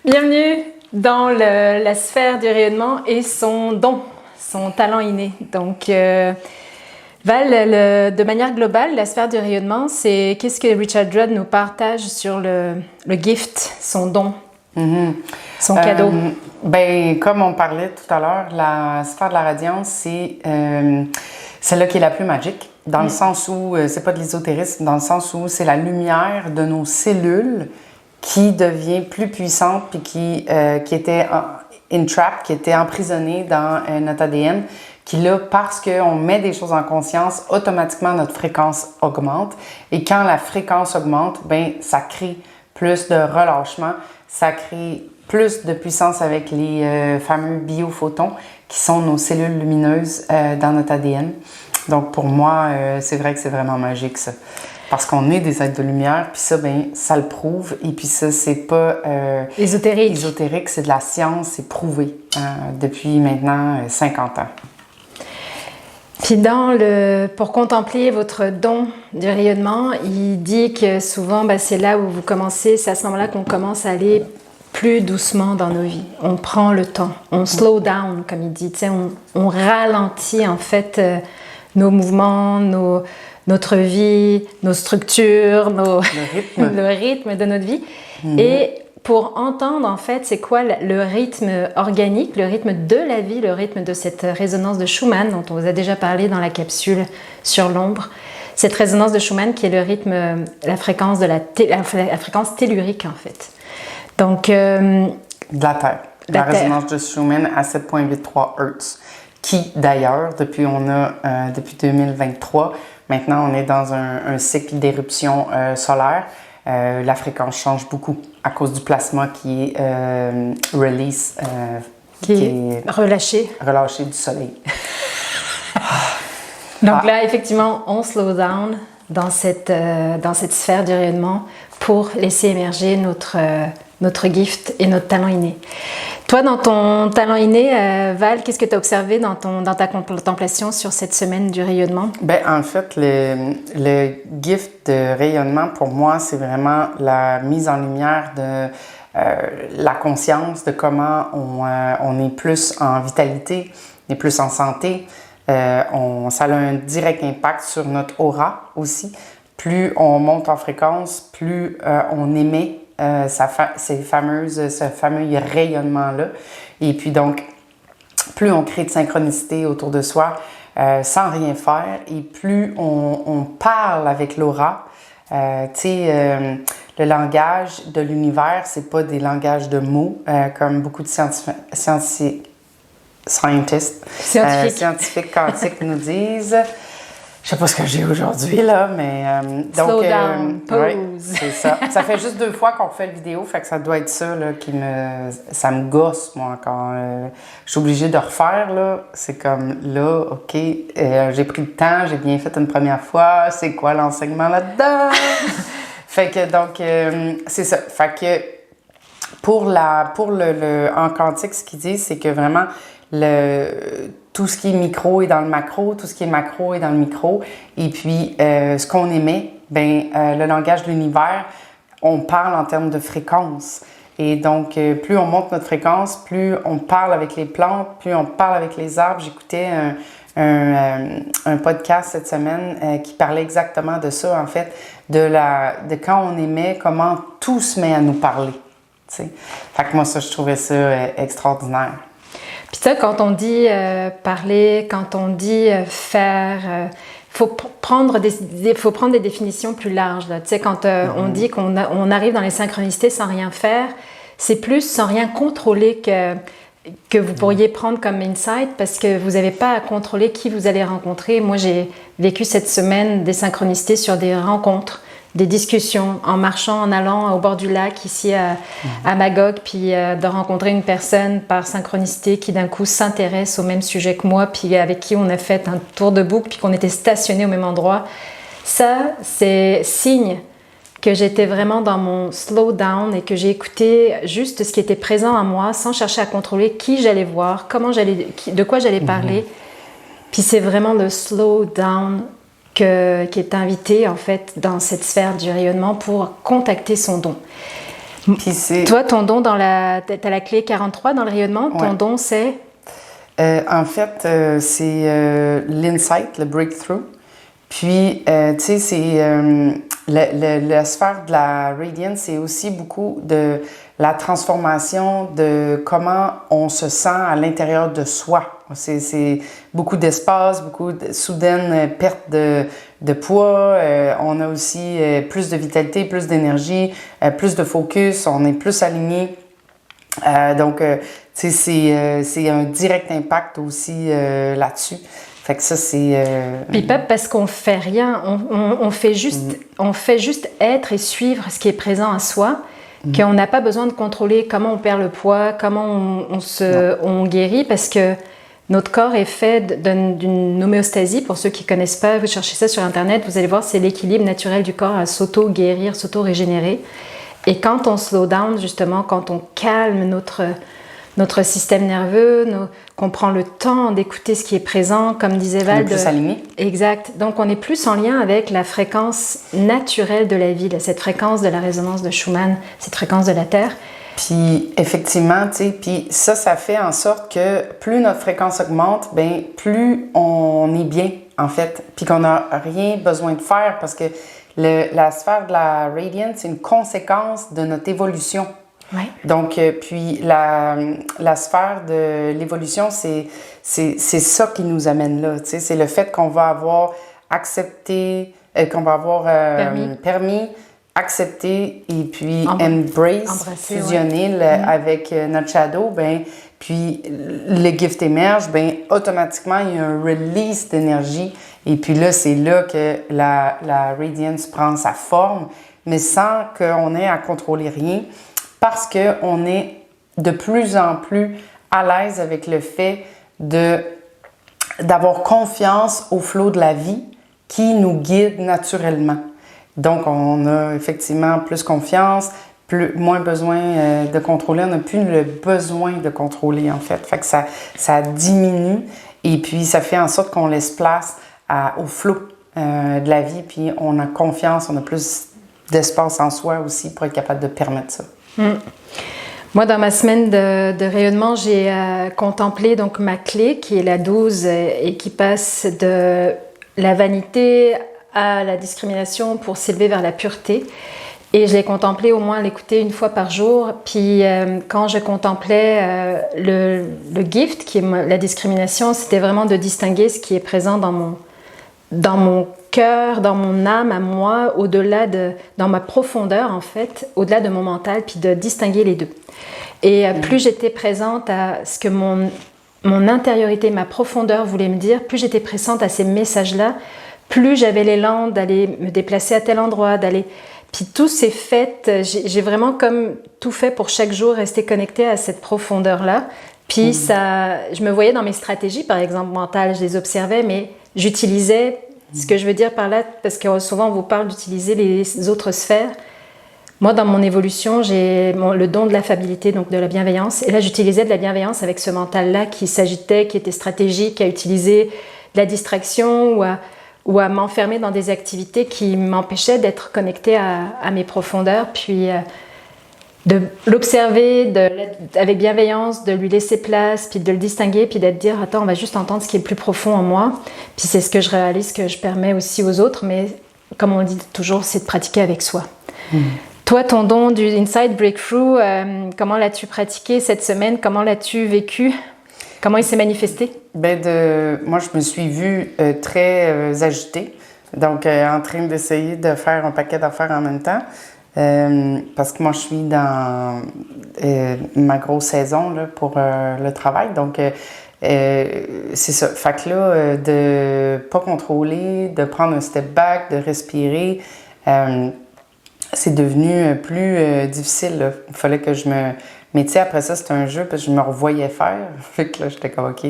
Bienvenue dans la sphère du rayonnement et son don, son talent inné. Donc, Val, de manière globale, la sphère du rayonnement, c'est qu'est-ce que Richard Rudd nous partage sur le gift, son don, son cadeau. Comme on parlait tout à l'heure, la sphère de la radiance, c'est celle-là qui est la plus magique, dans le sens où, c'est pas de l'ésotérisme, dans le sens où c'est la lumière de nos cellules qui devient plus puissante puis qui était entrapped, qui était emprisonnée dans notre ADN, qui là, parce qu'on met des choses en conscience, automatiquement notre fréquence augmente. Et quand la fréquence augmente, ça crée plus de relâchement, ça crée plus de puissance avec les fameux biophotons qui sont nos cellules lumineuses dans notre ADN. Donc pour moi, c'est vrai que c'est vraiment magique ça. Parce qu'on est des êtres de lumière, puis ça, ça le prouve. Et puis ça, c'est pas ésotérique, c'est de la science, c'est prouvé depuis maintenant 50 ans. Puis pour contempler votre don du rayonnement, il dit que souvent, c'est là où vous commencez, c'est à ce moment-là qu'on commence à aller plus doucement dans nos vies. On prend le temps, on slow down, comme il dit, on ralentit en fait nos mouvements, notre vie, nos structures, le rythme de notre vie. Et pour entendre, en fait, c'est quoi le rythme organique, le rythme de la vie, le rythme de cette résonance de Schumann, dont on vous a déjà parlé dans la capsule sur l'ombre. Cette résonance de Schumann qui est le rythme, la fréquence la fréquence tellurique, en fait. Donc... de la Terre. La résonance de Schumann à 7,83 Hz. Qui, d'ailleurs, depuis 2023, maintenant, on est dans un cycle d'éruption solaire. La fréquence change beaucoup à cause du plasma qui est qui est relâché du soleil. Donc là, effectivement, on slow down dans cette sphère du rayonnement pour laisser émerger notre gift et notre talent inné. Toi, dans ton talent inné, Val, qu'est-ce que tu as observé dans ta contemplation sur cette semaine du rayonnement? En fait, le gift de rayonnement, pour moi, c'est vraiment la mise en lumière de la conscience de comment on est plus en vitalité, on est plus en santé. Ça a un direct impact sur notre aura aussi. Plus on monte en fréquence, plus on émet ce fameux rayonnement-là. Et puis donc, plus on crée de synchronicité autour de soi sans rien faire, et plus on parle avec l'aura. Le langage de l'univers, c'est pas des langages de mots, comme beaucoup de scientifiques quantiques nous disent. Je sais pas ce que j'ai aujourd'hui, là, mais... Slow down, pause. Ouais, c'est ça. Ça fait juste 2 fois qu'on fait la vidéo, fait que ça doit être ça, là, ça me gosse, moi, quand je suis obligée de refaire, là. C'est comme, là, OK, j'ai pris le temps, j'ai bien fait une première fois, c'est quoi l'enseignement là-dedans? Fait que, donc, c'est ça. Fait que, en quantique, ce qu'ils disent, c'est que vraiment, tout ce qui est micro est dans le macro, tout ce qui est macro est dans le micro. Et puis, ce qu'on émet, le langage de l'univers, on parle en termes de fréquence. Et donc, plus on monte notre fréquence, plus on parle avec les plantes, plus on parle avec les arbres. J'écoutais un podcast cette semaine qui parlait exactement de ça, en fait, de quand on émet, comment tout se met à nous parler. T'sais. Fait que moi, ça, je trouvais ça extraordinaire. Puis ça, quand on dit parler, quand on dit faire, faut prendre des définitions plus larges. Tu sais, quand on dit qu'on arrive dans les synchronicités sans rien faire, c'est plus sans rien contrôler que vous pourriez prendre comme insight, parce que vous n'avez pas à contrôler qui vous allez rencontrer. Moi, j'ai vécu cette semaine des synchronicités sur des rencontres, des discussions, en marchant, en allant au bord du lac, ici à Magog, puis de rencontrer une personne par synchronicité qui d'un coup s'intéresse au même sujet que moi, puis avec qui on a fait un tour de boucle, puis qu'on était stationnés au même endroit. Ça, c'est signe que j'étais vraiment dans mon slow down et que j'ai écouté juste ce qui était présent à moi, sans chercher à contrôler qui j'allais voir, de quoi j'allais parler. Puis c'est vraiment le slow down qui est invité en fait dans cette sphère du rayonnement pour contacter son don. Puis c'est... Toi, ton don t'as la clé 43 dans le rayonnement. Ton don, c'est? En fait, c'est l'insight, le breakthrough. Puis, tu sais, c'est la sphère de la radiance, c'est aussi beaucoup de la transformation de comment on se sent à l'intérieur de soi. C'est beaucoup d'espace, beaucoup de soudaine perte de poids. On a aussi plus de vitalité, plus d'énergie, plus de focus. On est plus aligné. Donc, tu sais, c'est un direct impact aussi là-dessus. Fait que ça, c'est... Puis pas parce qu'on fait rien, on fait juste être et suivre ce qui est présent à soi, qu'on n'a pas besoin de contrôler comment on perd le poids, comment on guérit, parce que notre corps est fait d'une homéostasie. Pour ceux qui ne connaissent pas, vous cherchez ça sur Internet, vous allez voir, c'est l'équilibre naturel du corps à s'auto-guérir, s'auto-régénérer. Et quand on slow down, justement, quand on calme notre système nerveux, qu'on prend le temps d'écouter ce qui est présent, comme disait Val. On est plus aligné. Exact. Donc, on est plus en lien avec la fréquence naturelle de la vie, cette fréquence de la résonance de Schumann, cette fréquence de la Terre. Puis, effectivement, tu sais, puis ça fait en sorte que plus notre fréquence augmente, bien, plus on est bien, en fait, puis qu'on n'a rien besoin de faire parce que la sphère de la radiance, c'est une conséquence de notre évolution. Ouais. Donc, puis la sphère de l'évolution, c'est ça qui nous amène là. Tu sais, c'est le fait qu'on va avoir accepté, qu'on va avoir permis, accepté et puis embracer, fusionner avec notre shadow, ben, puis le gift émerge, ben, automatiquement, il y a un release d'énergie. Et puis là, c'est là que la radiance prend sa forme, mais sans qu'on ait à contrôler rien, parce qu'on est de plus en plus à l'aise avec le fait d'avoir confiance au flot de la vie qui nous guide naturellement. Donc, on a effectivement plus confiance, moins besoin de contrôler. On n'a plus le besoin de contrôler, en fait. Fait que ça diminue et puis ça fait en sorte qu'on laisse place au flot de la vie, puis on a confiance, on a plus d'espace en soi aussi pour être capable de permettre ça. Moi, dans ma semaine de rayonnement, j'ai contemplé donc ma clé qui est la 12 et qui passe de la vanité à la discrimination pour s'élever vers la pureté. Et je l'ai contemplé au moins l'écouter une fois par jour. Puis quand je contemplais le gift, qui est la discrimination, c'était vraiment de distinguer ce qui est présent dans mon cœur, dans mon âme à moi, dans ma profondeur en fait, au-delà de mon mental, puis de distinguer les deux. Et plus j'étais présente à ce que mon intériorité, ma profondeur voulait me dire, plus j'étais présente à ces messages-là, plus j'avais l'élan d'aller me déplacer à tel endroit, Puis tout s'est fait, j'ai vraiment comme tout fait pour chaque jour rester connectée à cette profondeur-là. Puis je me voyais dans mes stratégies, par exemple mentales, je les observais, mais j'utilisais ce que je veux dire par là, parce que souvent on vous parle d'utiliser les autres sphères. Moi, dans mon évolution, j'ai le don de l'affabilité, donc de la bienveillance. Et là, j'utilisais de la bienveillance avec ce mental-là qui s'agitait, qui était stratégique, à utiliser de la distraction ou à m'enfermer dans des activités qui m'empêchaient d'être connectée à mes profondeurs. Puis de l'observer avec bienveillance, de lui laisser place, puis de le distinguer, puis d'être dire « Attends, on va juste entendre ce qui est le plus profond en moi. » Puis c'est ce que je réalise, que je permets aussi aux autres, mais comme on dit toujours, c'est de pratiquer avec soi. Toi, ton don du Inside Breakthrough, comment l'as-tu pratiqué cette semaine? Comment l'as-tu vécu? Comment il s'est manifesté? Moi, je me suis vue très agitée, donc en train d'essayer de faire un paquet d'affaires en même temps. Parce que moi, je suis dans ma grosse saison là, pour le travail. Donc, c'est ça. Fait que là, de pas contrôler, de prendre un step back, de respirer, c'est devenu plus difficile. Là. Il fallait que je me... Mais tu sais, après ça, c'était un jeu parce que je me revoyais faire. Fait que là, j'étais comme, OK,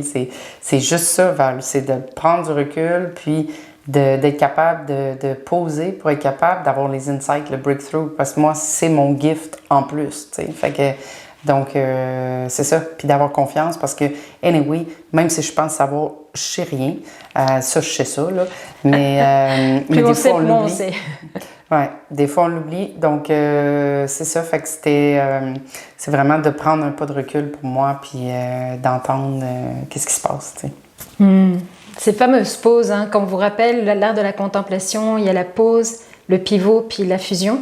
c'est juste ça, Val. C'est de prendre du recul, puis d'être capable de poser pour être capable d'avoir les insights, le breakthrough. Parce que moi, c'est mon gift en plus, tu sais. Fait que, donc, c'est ça. Puis d'avoir confiance parce que, anyway, même si je pense savoir, je sais rien. Ça, je sais ça, là. Mais des fois, on l'oublie. Ouais, des fois on l'oublie. Donc, c'est ça. Fait que c'est vraiment de prendre un pas de recul pour moi, puis d'entendre qu'est-ce qui se passe, tu sais. Ces fameuses pauses, hein, comme on vous rappelle, l'art de la contemplation, il y a la pause, le pivot, puis la fusion.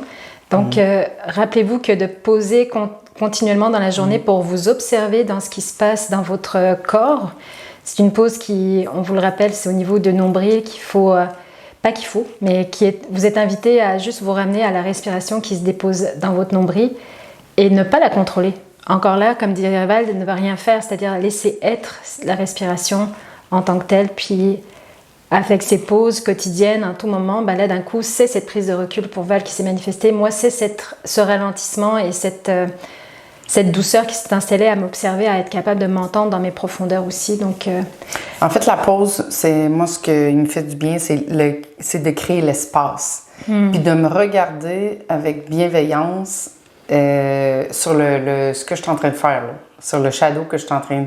Donc, rappelez-vous que de poser continuellement dans la journée pour vous observer dans ce qui se passe dans votre corps, c'est une pause qui, on vous le rappelle, c'est au niveau de nombril qu'il faut... mais vous êtes invité à juste vous ramener à la respiration qui se dépose dans votre nombril et ne pas la contrôler. Encore là, comme dit Rival, ne va rien faire, c'est-à-dire laisser être la respiration en tant que telle, puis avec ces pauses quotidiennes, à tout moment, ben là d'un coup, c'est cette prise de recul pour Val qui s'est manifestée. Moi, c'est ce ralentissement et cette douceur qui s'est installée à m'observer, à être capable de m'entendre dans mes profondeurs aussi. Donc, En fait, la pause, c'est moi ce qui me fait du bien, c'est de créer l'espace. Puis de me regarder avec bienveillance sur ce que je suis en train de faire, là, sur le shadow que je suis en train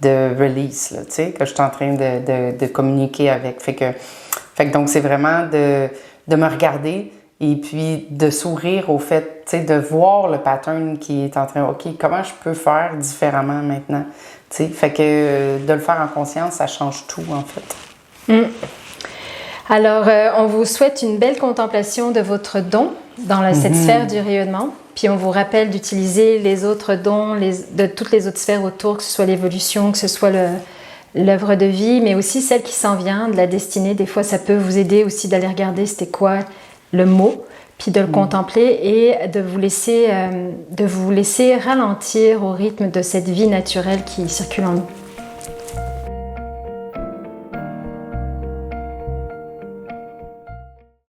de release, là, tu sais, que je suis en train de communiquer avec. Fait que donc, c'est vraiment de me regarder et puis de sourire au fait, tu sais, de voir le pattern qui est en train, OK, comment je peux faire différemment maintenant? Tu sais, fait que de le faire en conscience, ça change tout, en fait. Alors, on vous souhaite une belle contemplation de votre don dans cette sphère du rayonnement. Puis on vous rappelle d'utiliser les autres dons de toutes les autres sphères autour, que ce soit l'évolution, que ce soit l'œuvre de vie, mais aussi celle qui s'en vient, de la destinée. Des fois, ça peut vous aider aussi d'aller regarder c'était quoi le mot, puis de le contempler et de vous laisser ralentir au rythme de cette vie naturelle qui circule en nous.